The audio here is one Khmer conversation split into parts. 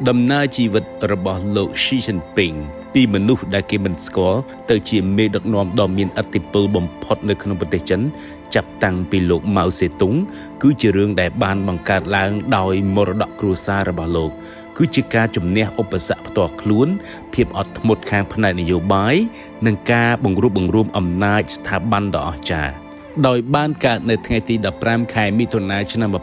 ដំណើរជីវិតរបស់លោក Xi Jinping ពីមនុស្សដែលគេមិនស្គាល់ទៅជាមេដឹកនាំដ៏មានឥទ្ធិពលបំផុតនៅក្នុងប្រទេសចិនចាប់តាំងពីលោកម៉ៅសេទុងគឺជារឿងដែលបានបង្កើតឡើងដោយមរតកគ្រួសាររបស់លោកគឺជាការជំនះឧបសគ្គផ្ទាល់ខ្លួនភាពអត់ធ្មត់ខាងផ្នែកនយោបាយនិងការបង្រួបបង្រួមអំណាចស្ថាប័នដ៏អស្ចារ្យដោយបានកើតនៅថ្ងៃទី15ខែមិថុនាឆ្នាំ1953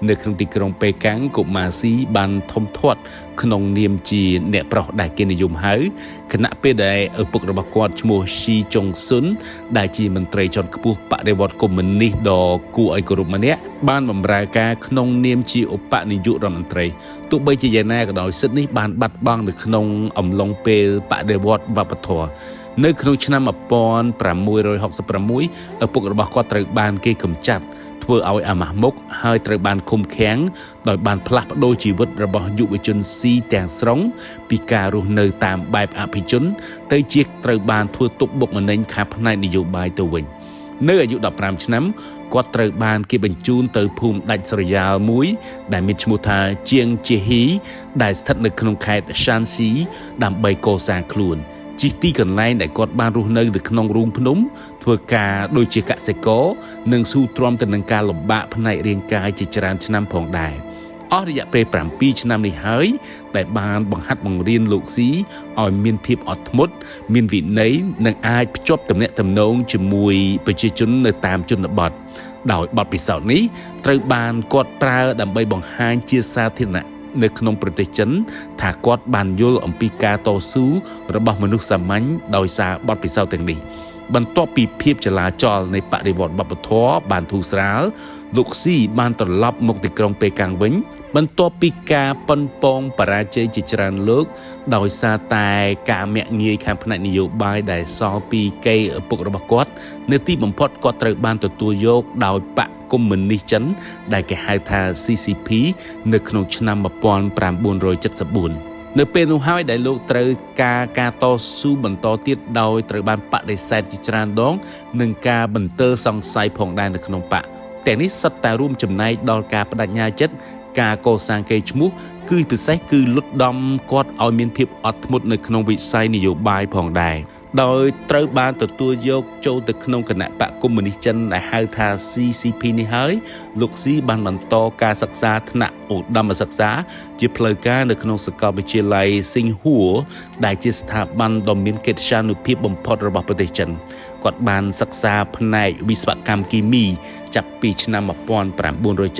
នៅក្នុងទីក្រុងប៉េកាំងកុមារស៊ីបានធំធាត់ក្នុងនាមជាអ្នកប្រុសដែលគេនិយមហៅគណៈពេលដែលឪពុករបស់គាត់ឈ្មោះ Xi Jong-sun ដែលជាមន្ត្រីជាន់ខ្ពស់បដិវត្តន៍កុម្មុយនីសដ៏គួរឲ្យគោរពម្នាក់បានបម្រើការក្នុងនាមជាឧបនាយករដ្ឋមន្ត្រីទោះបីជាយ៉ាងណាក៏ដោយសិទ្ធិនេះបានបាត់បង់នៅក្នុងអំឡុងពេលបដិវត្តន៍វប្បធម៌នៅក្នុងឆ្នាំ1666ឪពុករបស់គាត់ត្រូវបានគេកម្ចាត់ធ្វើឲ្យអាម៉ាស់មុខហើយត្រូវបានឃុំឃាំងដោយបានផ្លាស់ប្ដូរជីវិតរបស់យុវជនស៊ីទាំងស្រុងពីការរស់នៅតាមបែបអភិជនទៅជាត្រូវបានធ្វើទុកបុកម្នេញខាងផ្នែកនយោបាយទៅវិញនៅអាយុ15ឆ្នាំគាត់ត្រូវបានគេបញ្ជូនទៅភូមិដាច់ស្រយាលមួយដែលមានឈ្មោះថាជាងជាហ៊ីដែលស្ថិតនៅក្នុងខេត្តសានស៊ីដើម្បីកសាងខ្លួនជាទីកន្លែងដែលគាត់បានរស់នៅក្នុងរូងភ្នំធ្វើការដូចជាកសិករនិងស៊ូទ្រាំទៅនឹងការលំបាកផ្នែករាងកាយជាច្រើនឆ្នាំផងដែរអស់រយៈពេល7ឆ្នាំនេះហើយដែលបានបង្ហាត់បង្រៀនលោកស៊ីឲ្យមានភាពអត់ធ្មត់មានវិន័យនិងអាចភ្ជាប់ទំនាក់ទំនងជាមួយប្រជាជននៅតាមជនបទដោយបទពិសោធន៍នេះត្រូវបានគាត់ប្រើដើម្បីបង្ហាញជាសាធារណៈនៅក្នុងប្រទេសចិនថាគាត់បានយល់អំពីការតស៊ូរបស់មនុស្សសាមញ្ញដោយសារបទពិសោធន៍ទាំងនេះបន្ទាប់ពីភាពចលាចលនៃបដិវត្តន៍វប្បធម៌បានធូរស្រាលលោកស៊ីបានត្រឡប់មកទីក្រុងប៉េកាំងវិញបន្ទាប់ពីការប៉ុនប៉ងបរាជ័យជាច្រើនលើកដោយសារតែការមាក់ងាយខាងផ្នែកនយោបាយដែលសល់ពីកេរឪពុករបស់គាត់នៅទីបំផុតគាត់ត្រូវបានទទួលយកដោយបកកុម្មុយនីសចិនដែលគេហៅថា CCP នៅក្នុងឆ្នាំ1974នៅពេលនោះហើយដែលលោកត្រូវការតស៊ូបន្តទៀតដោយត្រូវបានបដិសេធជាច្រើនដងនិងការបន្ទើសង្ស័យផងដែរនៅក្នុងបកទាំងនេះសុទ្ធតែរួមចំណែកដល់ការបដិញ្ញាចិត្តការកសាងកេរ្តិ៍ឈ្មោះគឺពិសេសគឺលុតដំគាត់ឲ្យមានភាពអត់ធ្មត់នៅក្នុងវិស័យនយោបាយផងដែរដោយត្រូវបានទទួលយកចូលទៅក្នុងគណៈបកកុម្មុយនីសចិនដែលហៅថា CCP នេះហើយលោកស៊ីបានបន្តការសិក្សាថ្នាក់ឧត្តមសិក្សាជាផ្លូវការនៅក្នុងសាកលវិទ្យាល័យស៊ីងហួរដែលជាស្ថាប័នដ៏មានកិត្យានុភាពបំផុតរបស់ប្រទេសចិនគាត់បានសិក្សាផ្នែកវិស្វកម្មគីមីចាប់ពីឆ្នាំ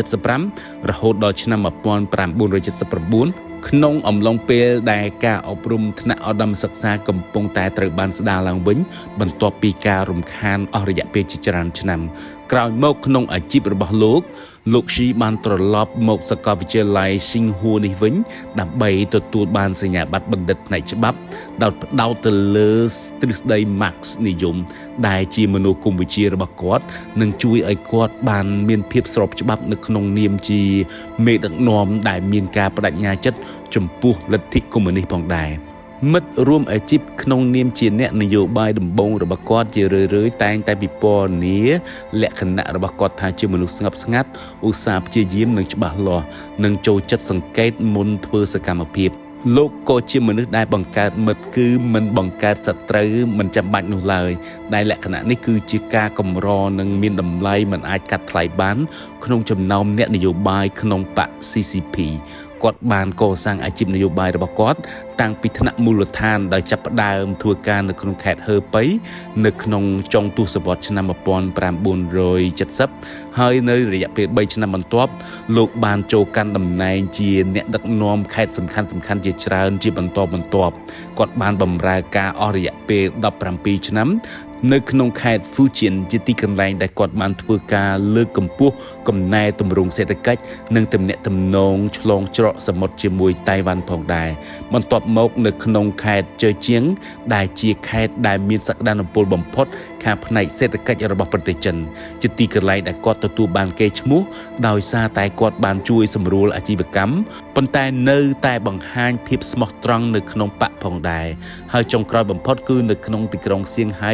1975រហូតដល់ឆ្នាំ1979ក្នុងអំឡុងពេលដែលការអប់រំថ្នាក់ឧត្តមសិក្សាកំពុងតែត្រូវបានស្ដារឡើងវិញបន្ទាប់ពីការរំខានអស់រយៈពេលជាច្រើនឆ្នាំក្រោយមកក្នុងអាជីពរបស់លោកស៊ីបានត្រឡប់មកសាកលវិទ្យាល័យស៊ីងហួរនេះវិញដើម្បីទទួលបានសញ្ញាបត្របណ្ឌិតផ្នែកច្បាប់ដោយផ្ដោតទៅលើទ្រឹស្ដី Marx និយមដែលជាមនោគមវិជ្ជារបស់គាត់និងជួយឲ្យគាត់បានមានភាពស្របច្បាប់នៅក្នុងនាមជាមេដឹកនាំដែលមានការបដិញ្ញាចិត្តចំពោះលទ្ធិកុម្មុយនីសផងដែរមិត្តរួមអាជីពក្នុងនាមជាអ្នកនយោបាយដំបូងរបស់គាត់ជារឿយៗតែងតែពិពណ៌នាលក្ខណៈរបស់គាត់ថាជាមនុស្សស្ងប់ស្ងាត់ឧស្សាហ៍ព្យាយាមនិងច្បាស់លាស់និងចូលចិត្តសង្កេតមុនធ្វើសកម្មភាពលោកក៏ជាមនុស្សដែលបង្កើតមិត្តគឺមិនបង្កើតសត្រូវមិនចាំបាច់នោះឡើយដែលលក្ខណៈនេះគឺជាការកម្រនិងមានតម្លៃមិនអាចកាត់ថ្លៃបានក្នុងចំណោមអ្នកនយោបាយក្នុងបក CCPគាត់បានកសាងអាជីពនយោបាយរបស់គាត់តាំងពីថ្នាក់មូលដ្ឋានដោយចាប់ផ្ដើមធ្វើការនៅក្នុងខេត្តហើប៉ីនៅក្នុងចុងទសវត្សរ៍ឆ្នាំ1970ហើយនៅរយៈពេល3ឆ្នាំបន្ទាប់លោកបានចូលកាន់តំណែងជាអ្នកដឹកនាំខេត្តសំខាន់ៗជាច្រើនជាបន្តបន្ទាប់គាត់បានបម្រើការអស់រយៈពេល17ឆ្នាំនៅក្នុងខេត្ត Fujian ជាទីកន្លែងដែលគាត់បានធ្វើការលើកកម្ពស់កំណែទម្រង់សេដ្ឋកិច្ចនិងទំនាក់ទំនងឆ្លងច្រកសមុទ្រជាមួយតៃវ៉ាន់ផងដែរបន្ទាប់មកនៅក្នុងខេត្តជើជៀងដែលជាខេត្តដែលមានសក្តានុពលបំផុតខាងផ្នែកសេដ្ឋកិច្ចរបស់ប្រទេសចិនជាទីកន្លែងដែលគាត់ទទួលបានកេរ្តិ៍ឈ្មោះដោយសារតែគាត់បានជួយសម្រួលអាជីវកម្មប៉ុន្តែនៅតែបង្ហាញភាពស្មោះត្រង់នៅក្នុងបកផងដែរហើយចុងក្រោយបំផុតគឺនៅក្នុងទីក្រុងសៀងហៃ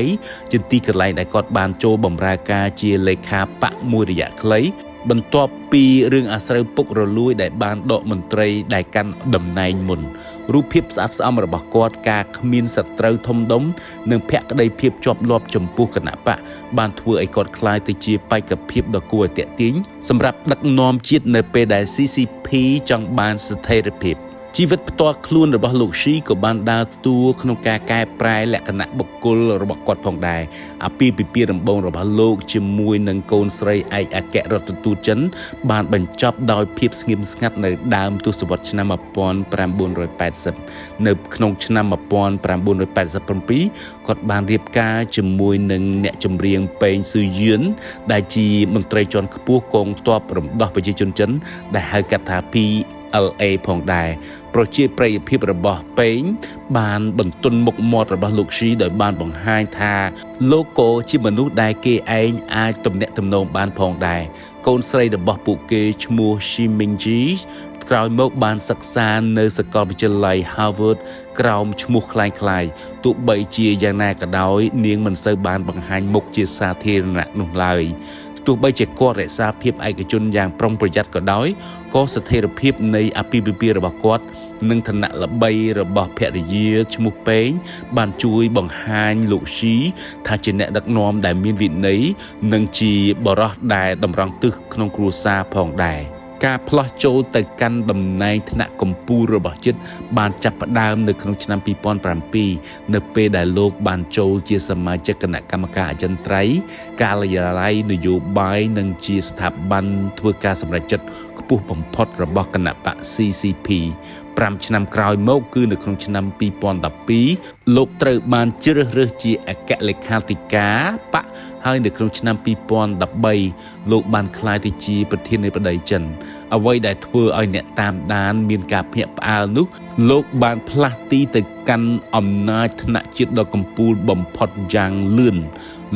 ជាទីកន្លែងដែលគាត់បានចូលបម្រើការជាលេខាបកមួយរយៈខ្លី បន្ទាប់ពីរឿងអាស្រូវពុករលួយដែលបានដកមន្ត្រីដែលកាន់តំណែងមុនរូបភាពស្អាតស្អំរបស់គាត់ការគ្មានសត្រូវធំដុំនិងភក្តីភាពជាប់លាប់ចំពោះគណៈបកបានធ្វើឲ្យគាត់ក្លាយទៅជាបេក្ខភាពដ៏គួរឲ្យទាក់ទាញសម្រាប់ដឹកនាំជាតិនៅពេលដែល CCP ចង់បានស្ថិរភាពជីវិតផ្ទាល់ខ្លួនរបស់លោកស៊ីក៏បានដើរតួក្នុងការកែប្រែលក្ខណៈបុគ្គលរបស់គាត់ផងដែរអាពាហ៍ពិពាហ៍ដំបូងរបស់លោកជាមួយនឹងកូនស្រីឯកអគ្គរដ្ឋទូតចិនបានបញ្ចប់ដោយភាពស្ងៀមស្ងាត់នៅដើមទសវត្សរ៍ឆ្នាំ1980នៅក្នុងឆ្នាំ1987គាត់បានរៀបការជាមួយនឹងអ្នកចម្រៀងពេងស៊ឺយឿនដែលជាមន្ត្រីជាន់ខ្ពស់កងទ័ពរំដោះប្រជាជនចិនដែលហៅកាត់ថា PLA ផងដែរប្រជាប្រិយភាពរបស់ពេងបានបន្ទន់មុខមាត់របស់លោកស៊ីដោយបានបង្ហាញថាលោកក៏ជាមនុស្សដែលគេឯងអាចទំនាក់ទំនងបានផងដែរកូនស្រីរបស់ពួកគេឈ្មោះ Shi Mingji ក្រោយមកបានសិក្សានៅសាកលវិទ្យាល័យ Harvard ក្រោមឈ្មោះคล้ายៗទោះបីជាយ៉ាងណាក៏ដោយនាងមិនសូវបានបង្ហាញមុខជាសាធារណៈនោះឡើយទោះបីជាគាត់រក្សាភាពឯកជនយ៉ាងប្រុងប្រយ័ត្នក៏ដោយក៏ស្ថិរភាពនៃអាពាហ៍ពិពាហ៍របស់គាត់និងឋានៈល្បីរបស់ភរិយាឈ្មោះពេងបានជួយបង្ហាញលោកស៊ីថាជាអ្នកដឹកនាំដែលមានវិន័យនិងជាបរិសុទ្ធដែលតម្រង់ទិសក្នុងគ្រួសារផងដែរការផ្លោះចូលទៅកាន់តំណែងថ្នាក់កំពូលរបស់ជាតិបានចាប់ផ្ដើមនៅក្នុងឆ្នាំ2007នៅពេលដែលលោកបានចូលជាសមាជិកគណៈកម្មការអចិន្ត្រៃយ៍ការិយាល័យនយោបាយនិងជាស្ថាប័នធ្វើការសម្រេចចិត្តខ្ពស់បំផុតរបស់គណៈបក CCP 5ឆ្នាំក្រោយមកគឺនៅក្នុងឆ្នាំ2012លោកត្រូវបានជ្រើសរើសជាអគ្គលេខាធិការបកហើយនៅក្នុងឆ្នាំ2013លោកបានក្លាយទៅជាប្រធានាធិបតីចិនអ្វីដែលធ្វើឲ្យអ្នកតាមដានមានការភ្ញាក់ផ្អើលនោះលោកបានផ្លាស់ទីទៅកាន់អំណាចថ្នាក់ជាតិដ៏កំពូលបំផុតយ៉ាងលឿន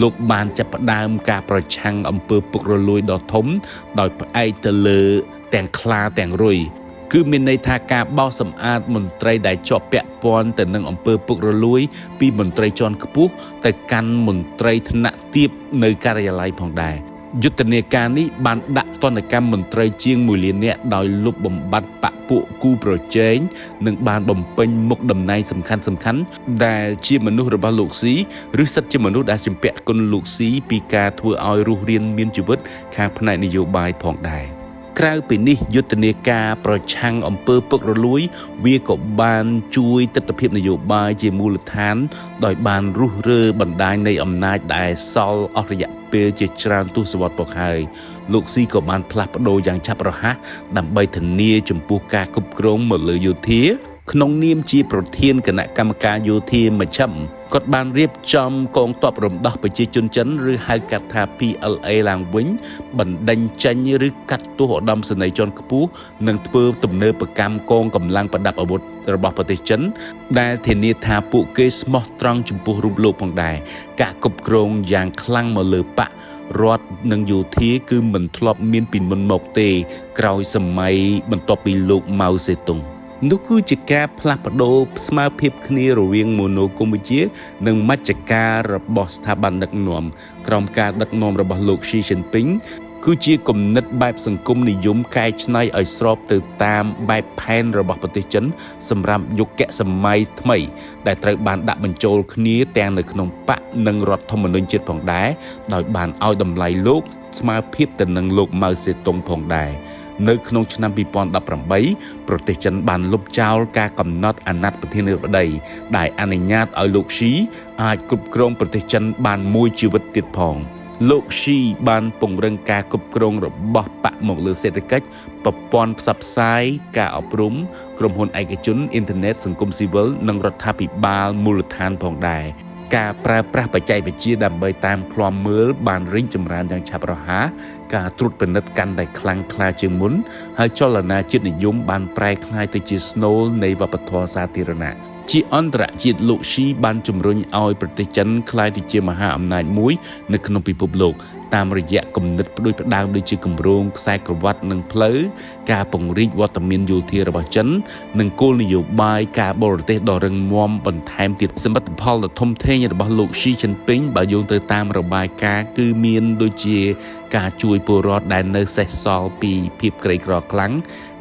លោកបានចាប់ផ្ដើមការប្រឆាំងអំពើពុករលួយដ៏ធំដោយផ្អែកទៅលើទាំងខ្លាទាំងរុយគឺមានន័យថាការបោសសម្អាតមន្ត្រីដែលជាប់ពាក់ព័ន្ធទៅនឹងអំពើពុករលួយពីមន្ត្រីជាន់ខ្ពស់ទៅកាន់មន្ត្រីថ្នាក់ទាបនៅការិយាល័យផងដែរយុទ្ធនាការនេះបានដាក់ទណ្ឌកម្មមន្ត្រីជាង1លាននាក់ដោយលុបបំបាត់បកពួកគូប្រជែងនិងបានបំពេញមុខតំណែងសំខាន់ៗដែលជាមនុស្សរបស់លោកស៊ីឬសិតជាមនុស្សដែលជំពាក់គុណលោកស៊ីពីការធ្វើឲ្យរស់រានមានជីវិតខាងផ្នែកនយោបាយផងដែរក្រៅពីនេះយុទ្ធនាការប្រឆាំងអំពើពុករលួយវាក៏បានជួយទិដ្ឋភាពនយោបាយជាមូលដ្ឋានដោយបានរុះរើបណ្ដាញនៃអំណាចដែលសល់អស់រយៈពេលជាច្រើនទសវត្សរ៍មកហើយលោកស៊ីក៏បានផ្លាស់ប្ដូរយ៉ាងឆាប់រហ័សដើម្បីធានាចំពោះការគ្រប់គ្រងមកលើយោធាក្នុងនាមជាប្រធានគណៈកម្មការយោធាមជ្ឈិមគាត់បានរៀបចំកងទ័ពរំដោះប្រជាជនចិនឬហៅកាត់ថា PLA ឡើងវិញបណ្ដេញចេញឬកាត់ទោសឧត្តមសេនីយ៍ជាន់ខ្ពស់និងធ្វើទំនើបកម្មកងកម្លាំងប្រដាប់អាវុធរបស់ប្រទេសចិនដែលធានាថាពួកគេស្មោះត្រង់ចំពោះរូបលោកផងដែរការគ្រប់គ្រងយ៉ាងខ្លាំងមកលើបករដ្ឋនិងយោធាគឺមិនធ្លាប់មានពីមុនមកទេក្រោយសម័យបន្ទាប់ពីលោកម៉ៅសេតុងនោះគឺជាការផ្លាស់ប្ដូរស្មើភាពគ្នារវាងម៉ូណូកម្ពុជានិងមជ្ឈការរបស់ស្ថាប័នដឹកនាំក្រោមការដឹកនាំរបស់លោកស៊ីជីនពីងគឺជាគំនិតបែបសង្គមនិយមកែច្នៃឲ្យស្របទៅតាមបែបផែនរបស់ប្រទេសចិនសម្រាប់យុគសម័យថ្មីដែលត្រូវបានដាក់បញ្ចូលគ្នាទាំងនៅក្នុងបកនិងរដ្ឋធម្មនុញ្ញជាតិផងដែរដោយបានឲ្យតម្លៃលោកស្មើភាពទៅនឹងលោកម៉ៅសេតុងផងដែរនៅក្នុងឆ្នាំ2018ប្រទេសចិនបានលុបចោលការកំណត់អាណត្តិប្រធានាធិបតីដែលអនុញ្ញាតឲ្យលោកស៊ីអាចគ្រប់គ្រងប្រទេសចិនបានមួយជីវិតទៀតផងលោកស៊ីបានពង្រឹងការគ្រប់គ្រងរបស់បកមកលើសេដ្ឋកិច្ចប្រព័ន្ធផ្សព្វផ្សាយការអប់រំក្រុមហ៊ុនឯកជនអ៊ីនធឺណិតសង្គមស៊ីវិលនិងរដ្ឋាភិបាលមូលដ្ឋានផងដែរការប្រើប្រាស់បច្ចេកវិទ្យាដើម្បីតាមឃ្លាំមើលបានរីកចម្រើនយ៉ាងឆាប់រហ័សការត្រួតពិនិត្យកាន់តែខ្លាំងក្លាជាងមុនហើយចលនាជាតិនិយមបានប្រែក្លាយទៅជាស្នូលនៃវប្បធម៌សាធារណៈ ជាអន្តរជាតិលោកស៊ីបានជំរុញឲ្យប្រទេសចិនក្លាយទៅជាមហាអំណាចមួយនៅក្នុងពិភពលោកតាមរយៈគំនិតផ្ដួចផ្ដើមដូចជាគម្រោងខ្សែក្រវ៉ាត់និងផ្លូវការពង្រីកវត្តមានយោធារបស់ចិននិងគោលនយោបាយការបរទេសដ៏រឹងមាំបន្ថែមទៀតសមិទ្ធផលដ៏ធំធេងរបស់លោកស៊ីជីនពីងបើយោងទៅតាមរបាយការណ៍គឺមានដូចជាការជួយពលរដ្ឋដែលនៅសេសសល់ពីភាពក្រីក្រខ្លាំង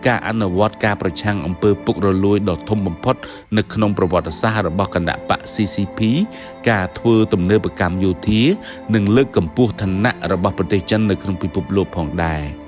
ការអនុវត្តការប្រឆាំងអំពើពុករលួយដ៏ធំបំផុតនៅក្នុងប្រវត្តិសាស្ត្ររបស់គណបក្ស CCP ការធ្វើទំនើបកម្មយោធានិងលើកកម្ពស់ឋានៈរបស់ប្រទេសចិននៅក្នុងពិភពលោកផងដែរ